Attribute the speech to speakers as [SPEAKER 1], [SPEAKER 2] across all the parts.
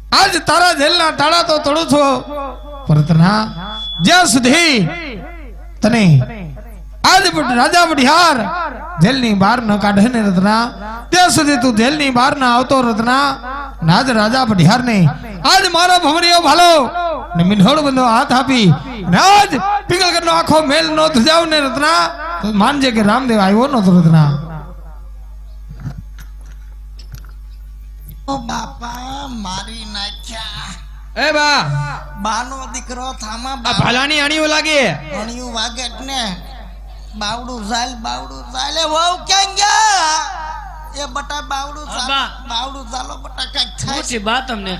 [SPEAKER 1] आज तारा जेलना ताड़ा तो तोड़ू छो परतना ज्या सुधी तने आज राजा बडिहार जेलनी बार न काढे ने रत्ना त्या सुधी तू जेलनी बार न आवतो रत्ना नाज राजा बडिहार ने आज मारो भमरियो भालो ने मिनहोड़ बंदो हाथ आपी नाज पिघल करनो आखो मेल नो थजाव ने रत्ना तो मानजे के रामदेव आयो नो तो रत्ना
[SPEAKER 2] ओ बापा मारी नाख्या
[SPEAKER 1] ए बा
[SPEAKER 2] बानो दीकरो थामा
[SPEAKER 1] आ भालानी आણીઓ લાગે
[SPEAKER 2] આણીઓ વાગે ને બાવડું ઝાલ એ વહુ ક્યાં ગયા એ બટા બાવડું ઝાલો બટા કઈક થાય
[SPEAKER 3] છે બા તમને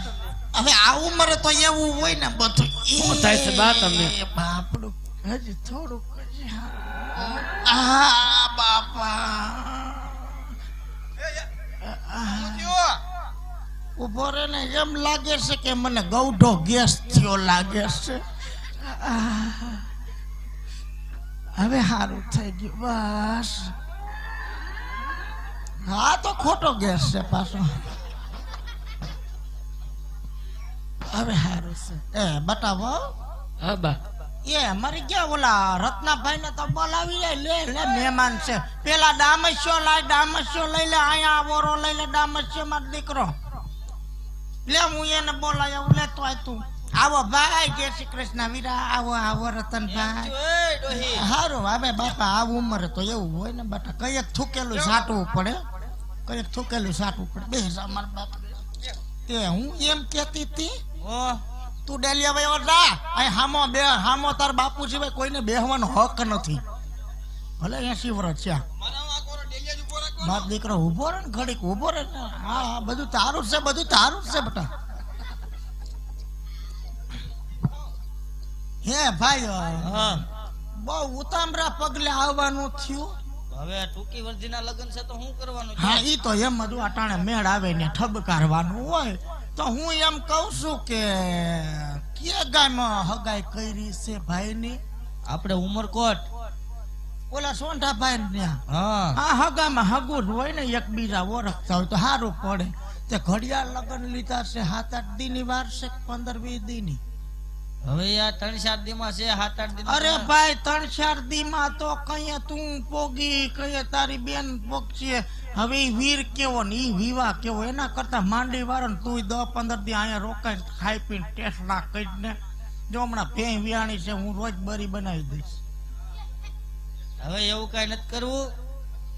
[SPEAKER 2] હવે આ ઉંમરે તો એવું હોય ને બધું
[SPEAKER 3] શું થાય છે બા તમને
[SPEAKER 2] બાપડું હજી થોડું આ બાપા ઉભો રે ને એમ લાગે છે કે મને ગૌઢો ગેસ થયો લાગે છે હવે સારું થઈ ગયું બસ હા તો ખોટો ગેસ છે પાછો હવે સારું છે એ બતાવો
[SPEAKER 3] હા બા
[SPEAKER 2] એ મરી ગયા ઓલા રત્નાભાઈ ને તો બોલાવી લે મહેમાન છે પેલા ડામસ્યો લઈ લે અહીંયા વોરો લઈ લે ડામસ્યો મારો દીકરો લે હું એને બોલાય લે તો આ તું આવો ભાઈ જય શ્રી કૃષ્ણ વીરા આવો રતનભાઈ હારું હવે બાપા આ ઉંમરે તો એવું હોય ને બાપા કઈક થૂકેલું સાટવું પડે બે મારા બાપ તે હું એમ કેતી હતી તું ડેલિયા ભાઈ જા અહીં હામો તાર બાપુ સિવાય કોઈને બેહવાનો હક નથી ભલે 80 વર્ષ છે બાપ દીકરો ઉભો રહે ને ઘડીક ઉભો રહે ને હા બધું તારું છે બેટા હે ભાઈ બહુ ઉતામરા પગલે આવવાનું થયું
[SPEAKER 3] હવે ટૂંકી વર્ધીના લગન છે તો શું કરવાનું
[SPEAKER 2] હા ઈ તો એમ જ અટાણે મેળ આવે ને ઠબકારવાનું હોય તો હું એમ કહું છું કે ગાયમાં હગાઈ કરી છે ભાઈની
[SPEAKER 3] આપણે ઉમરકોટ
[SPEAKER 2] ઓલા સોંઢાભાઈ ને
[SPEAKER 3] હા
[SPEAKER 2] હા હગામાં હગું જ હોય ને એકબીજા ઓળખતા હોય તો સારું પડે તે ઘડિયાળ લગન લીધા છે 7-8 દી ની વાર છે 15-20 દી ની
[SPEAKER 3] હવે આ 3-4 દી માં છે 7-8 દી
[SPEAKER 2] અરે ભાઈ 3-4 દી માં તો કઈએ તું પોગી કઈએ તારી બેન પોગશે હવે વીર કેવો ને ઈ વિવાહ કેવો એના કરતા માંડી વાળો ને તું 10-15 દી અહીંયા રોકાઈ ખાઈ પીને ટેસ્ટલા કરીને જો હમણાં ભેં વિયાણી છે હું રોજ બરી બનાવી દઈશ
[SPEAKER 3] હવે એવું કઈ નથી કરવું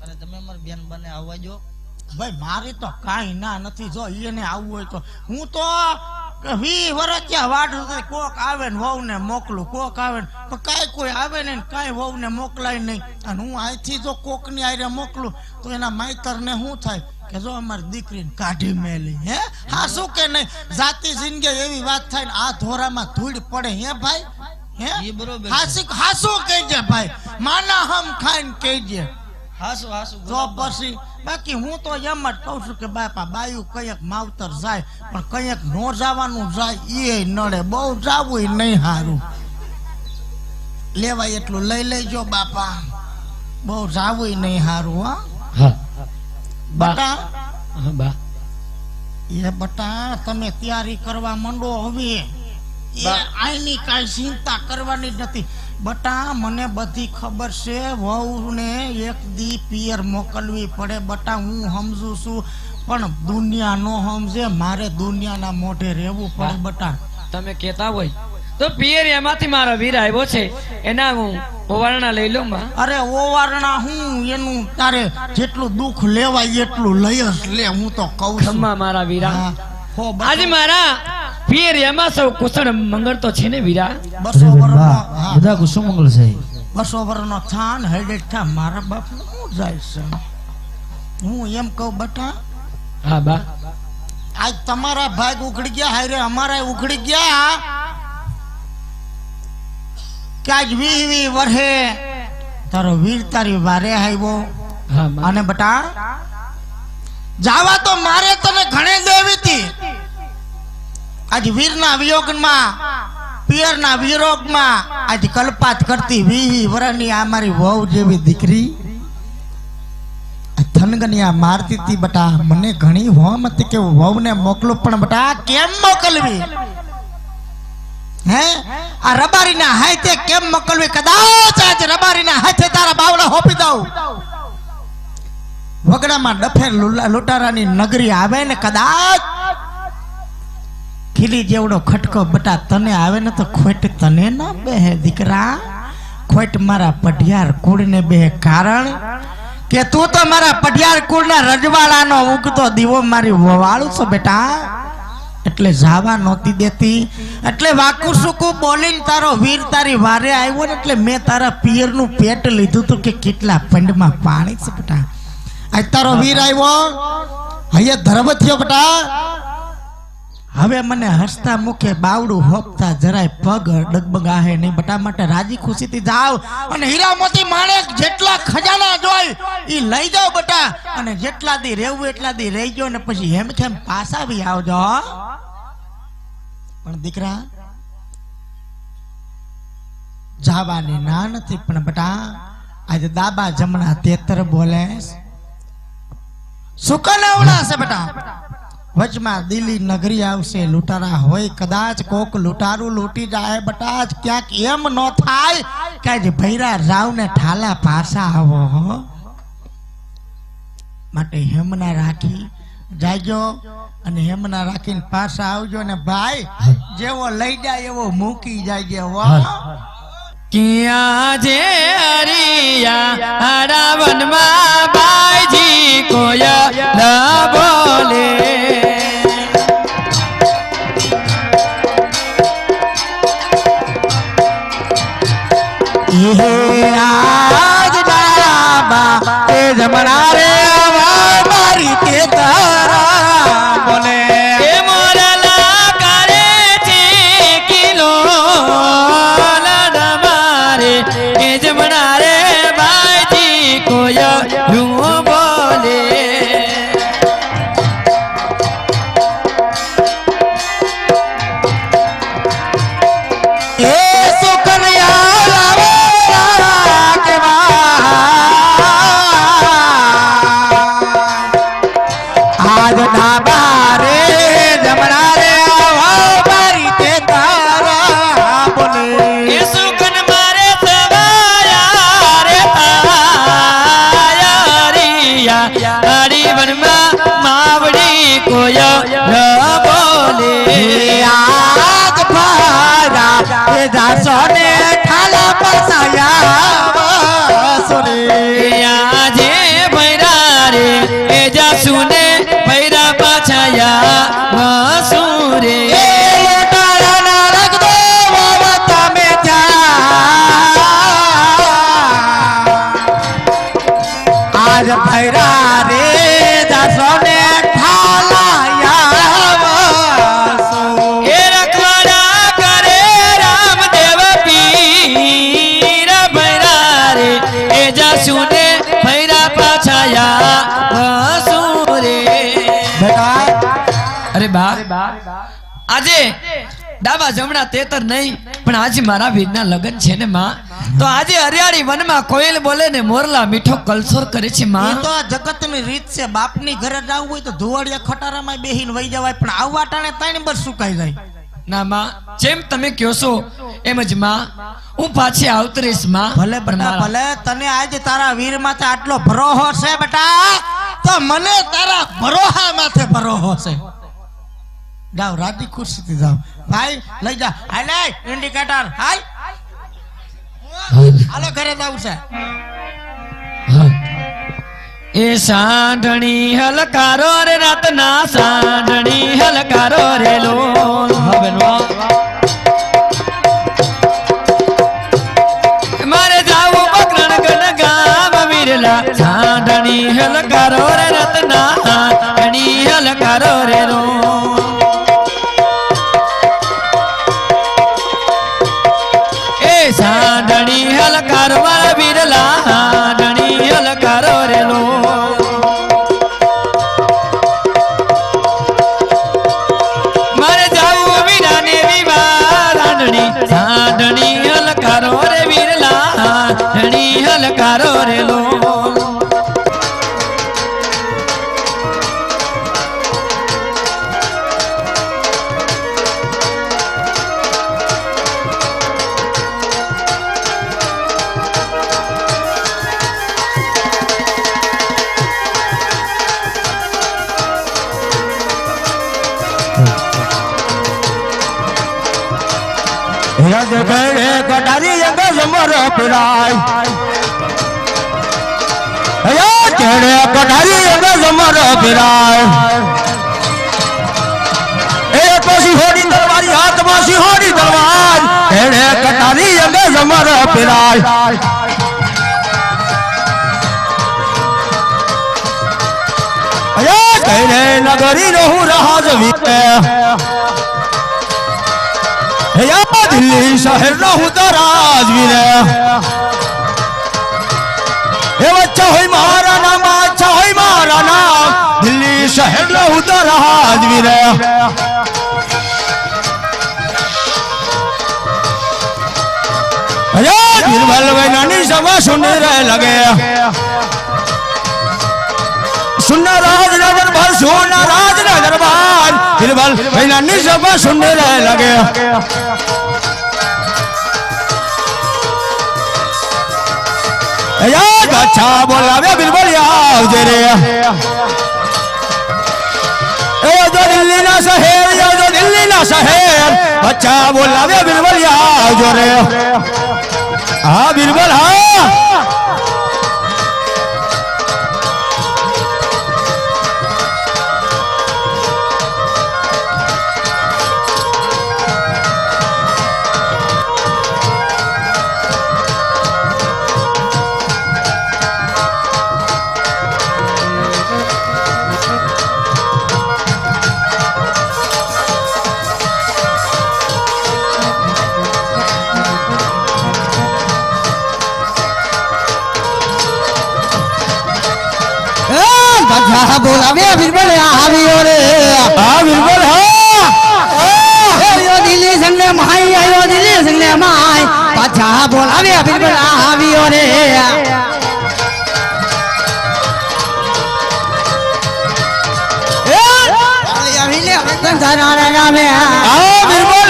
[SPEAKER 3] અને તમે મારી બેન બને આવવા જો
[SPEAKER 2] ભાઈ મારી તો કાઈ ના નથી જો એને આવવું હોય તો હું તો 20 વર્ષ ત્યાં વાટ કોક આવે ને વહુ ને મોકલું કોક આવે ને પણ કાંઈ કોઈ આવે ને કાંઈ વહુ ને મોકલાય નહીં અને હું અહીંથી જો કોક ની આરે મોકલું તો એના માઈતર ને શું થાય કે જો અમારી દીકરીને કાઢી મેલી હે હા શું કે નહીં જાતિ જિંદગી એવી વાત થાય ને આ ધોરામાં ધૂળ પડે હે ભાઈ હે
[SPEAKER 3] બરોબર
[SPEAKER 2] હાસુ કહેજે ભાઈ માના હમ ખાઈને કહેજે
[SPEAKER 3] હાસુ
[SPEAKER 2] જો પછી બાકી હું તો એમ જ કહું છું કે બાપા બાયું કઈક માવતર જાય પણ કઈક નો જવાનું જાય એ નડે બહુ જાવું નહીં સારું લેવાય એટલું લઈ લેજો બાપા બહુ જાવું નહીં સારું હા બટા
[SPEAKER 3] બા
[SPEAKER 2] એ બટા તમે તૈયારી કરવા માંડો હવે આની કાંઈ ચિંતા કરવાની નથી બટા મને બધી ખબર છે વહુ ને એક દી પિયર મોકલવી પડે બટા હું સમજુ છું પણ દુનિયા નો સમજે મારે દુનિયાના મોઢે રહેવું પડે બટા
[SPEAKER 3] તમે કહેતા હોય તો પિયર એમાંથી મારો વીર આવ્યો છે એના હું ઓવારણા લઈ લઉં માં
[SPEAKER 2] અરે ઓવારણા હું એનું તારે જેટલું દુઃખ લેવાય એટલું લઈ જ લે હું તો કહું છું
[SPEAKER 3] મારા વીરા આજે મારા પિયર એમાં સૌ કુશળ મંગળ તો છે ને વીરા
[SPEAKER 2] 200 વર્ષનો
[SPEAKER 1] બધા કુસુમ મંગળ છે
[SPEAKER 2] 200 વર્ષનો થાન હેડેડ થા મારા બાપ હું જાય છે હું એમ કહું બટા
[SPEAKER 3] હા બા
[SPEAKER 2] આજ તમારા ભાગ ઉખડી ગયા હારે અમારા ઉખડી ગયા કે આજ 20 વર્ષે તારો વીર તારી વારે આવ્યો અને બટા જાવા તો મારે તને ઘણે દેવી હતી આજ વીરના વિયોગમાં પિયરના વિરોગમાં આજ કલ્પાત કરતી 20 વર્ષની આ મારી વહુ જેવી દીકરી ગનગનિયા મારતી હતી બટા. મને ઘણી હોમ હતી કે વહુને મોકલું, પણ બટા કેમ મોકલવી? હે આ રબારીના હાથે કેમ મોકલવી? કદાચ આજ રબારીના હાથે તારા બાવડા હોપી દઉં. વગડામાં ડફેર લૂંટારાની નગરી આવે ને કદાચ ખીલી જેવડો ખટકો બટા તને આવે ને તો ખોટ તને ના બેહે દીકરા. ખોટ મારા પઢિયાર કુળને બે. કારણ કે તું તો મારા પઢિયાર કુળના રજવાડાનો ઉગતો દીવો મારી વવાળું છો બેટા. એટલે જાવા નહોતી દેતી. એટલે વાકુ સુકુ બોલીને તારો વીર તારી વારે આવ્યો ને એટલે મેં તારા પિયરનું પેટ લીધું તું કે કેટલા પંડમાં પાણી છે બેટા. આજ તારો વીર આવ્યો, અહીંયા ધર્મ થયો બેટા. હવે મને હસતા મુખે બાવડું હોપતા જરાય પગ ડગબગાહે નહીં બટા. માટે રાજી ખુશીથી જાવ અને હીરા મોતી માણેક જેટલા ખજાના જોઈ ઈ લઈ જાવ બટા. અને જેટલા દી રહેવું એટલા દી રહી ગયો ને પછી હેમ ખેમ પાછા બી આવજો. પણ દીકરા જાવાની ના નથી, પણ બટા આજે દાબા જમણા તેતર બોલે સુકનવડા છે બટા. વચમાં દિલ્હી નગરી આવશે, લૂંટારા હોય કદાચ કોક લૂંટારું લૂંટી જાય બટા. ક્યાંક એમ ન થાય કે આજે ભૈરા રાવ ને ઠાલા પાછા આવો. માટે હેમના રાખી જાયજો અને હેમના રાખીને પાછા આવજો. ને ભાઈ જેવો લઈ જાય એવો મૂકી જાય.
[SPEAKER 3] કિયા જે હરિયા હરા વનમાં બાઈજી કોયા બોલે.
[SPEAKER 2] આજ દાબા એ જમણા રે મારી તે તારા બોલે.
[SPEAKER 3] એ મોરલા કરે છે કિલો લડમારે એ જમણા રે બાઈજી કોયા બોલે.
[SPEAKER 2] સોને ઠાલા પસાયા
[SPEAKER 3] આજે ભૈરા રે એ જાસુને ભૈરા પાછાયા વસુરે.
[SPEAKER 2] આજ ભૈરા રે જાસોને
[SPEAKER 3] અરે બા આજે ડાબા જમણા તેતર નહીં પણ આજે મારા વીરના લગ્ન છે ને માં. તો આજે હરિયાળી વનમાં કોયલ બોલે ને મોરલા મીઠો કલસોર કરે છે માં.
[SPEAKER 2] તો આ જગતની રીત છે. બાપની ઘરે જવું હોય તો ધુવાડિયા ખટારામાં બેહીને વહી જવાય, પણ આવવા ટાણે ત્રણ બર સુકાઈ જાય.
[SPEAKER 3] ના માં જેમ તમે કહો છો એમ જ માં હું પાછી આવતરીશ માં.
[SPEAKER 2] ભલે બટા ભલે. તને આજે તારા વીર માથે આટલો ભરોહો છે બેટા, તો મને તારા ભરોહા માથે ભરોહો છે. જાઓ રાજી ખુશીથી જાઓ. ભાઈ લઈ જા. હાલ ઇન્ડિકેટર હાલ. હાલો ઘરે જવું છે.
[SPEAKER 3] એ સાંઢણી હલકારો રે રાતના સાંઢણી હલકારો રે લો. મારે જાવું બકરણ ગણ ગામ વીરલા સાંઢણી હલકારો રે રાતના સાંઢણી હલકારો રે લો. એ સાંઢણી હલકારો મારા વીરલા સાંઢણી હલકારો રે લો. સાંઢણી હલકારો રે વીરલા સાંઢણી હલકારો રે લો.
[SPEAKER 4] યદ કરે કટારી યગ જમર પરાય યદ કરે કટારી યગ જમર પરાય એ પછી હોડી તલવારી હાથમાં સિંહોડી તલવાર કરે કટારી યગ જમર પરાય યદ કરે નગરી રહું રાજ વિતે दिल्ली शहर रहूं तो राजवीर ये बच्चा होई मारा नाम अच्छा होई मारा नाम दिल्ली शहर रहूं तो राजवीर अरे बीरबल वैनानी सभा सुनने रहे लगे सुनना राज दरबार सुनना राज दरबार बीरबल वैनानी सभा सुनने रहे लगे याद अच्छा बोलावे बिरबल याद रे ए जो दिल्ली ना शहर या जो दिल्ली ना शहर अच्छा बोलावे बिरबल याद रे हाँ बिरबल हाँ बोलावे बिरबल आवियो रे हाँ बिरबल हाँ आयो दिल्ली संगले माई आयो दिल्ली संगले माई अच्छा बोलावे बिरबल आवियो रे बिरबल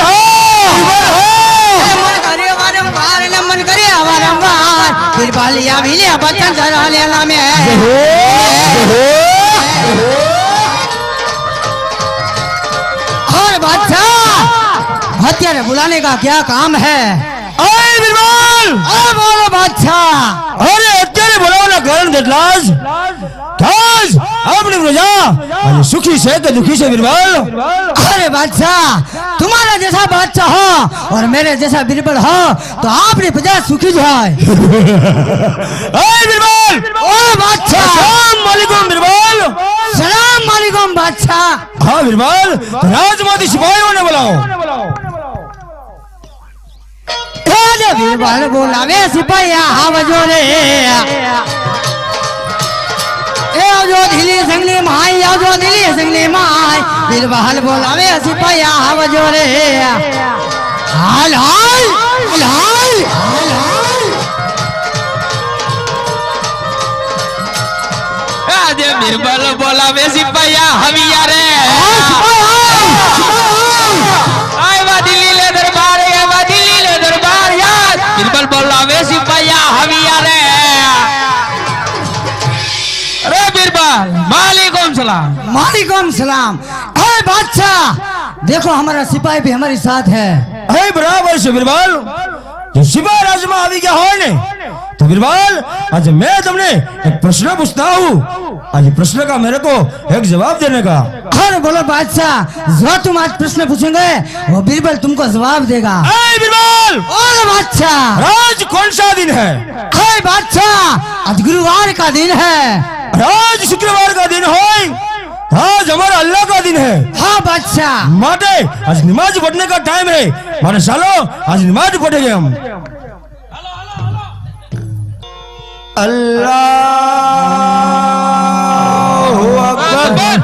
[SPEAKER 4] मन करे वारंवार बिरबलिया मिले बचन धरा लेला में और बादशाह हत्यारे बुलाने का क्या काम है? अरे बिरबल बोलो बादशाह अरे हत्यारे बुलाओ कारण दटलाज ताज अपनी प्रजा आज सुखी से तो दुखी से बिरबल अरे बादशाह तुम्हारा जैसा बादशाह हो और मेरे जैसा बिरबल हो तो आपकी प्रजा सुखी जाए अरे बिरबल ओ बादशाह सलाम वालेकुम बिरबल सलाम वालेकुम बादशाह हाँ बिरबल राजमाती सिपाहियों ने बुलाओ बिरबल बोलावे सिपाहिया हावजो रे जो दिल्ली संगली माई जो दिल्ली संगली माई बिरबल बोलावे सिपाहिया हावजो रे हाल हाल हाल हाल आज बिरबल बोलावे सिपाहिया हविया रे दिल्ली ले दरबार यार बिरबल बोलावे सिपाहिया हविया रे अरे बिरबल मालिकुम सलाम अरे बादशाह देखो हमारा सिपाही भी हमारे साथ है अरे बराबर से बिरबल जो सिपाही राज में अभी क्या हो ने तो बिरबल आज मैं तुमने एक प्रश्न पूछता हूँ आज प्रश्न का मेरे को एक जवाब देने का अरे बोलो बादशाह जो तुम आज प्रश्न पूछेंगे वो बिरबल तुमको जवाब देगा अरे बिरबल बोलो बादशाह आज कौन सा दिन है अरे बादशाह आज गुरुवार का दिन है आज शुक्रवार का दिन है आज हमारा अल्लाह का दिन है हाँ बादशाह माटे आज नमाज पढ़ने का टाइम है माने सालो आज नमाज पढ़ेंगे हम अल्लाहु अकबर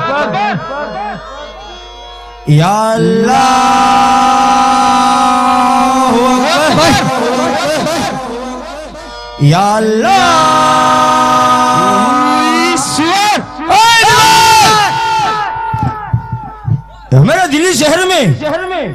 [SPEAKER 4] या अल्लाहु अकबर या अल्लाह मेरा दिल्ली शहर में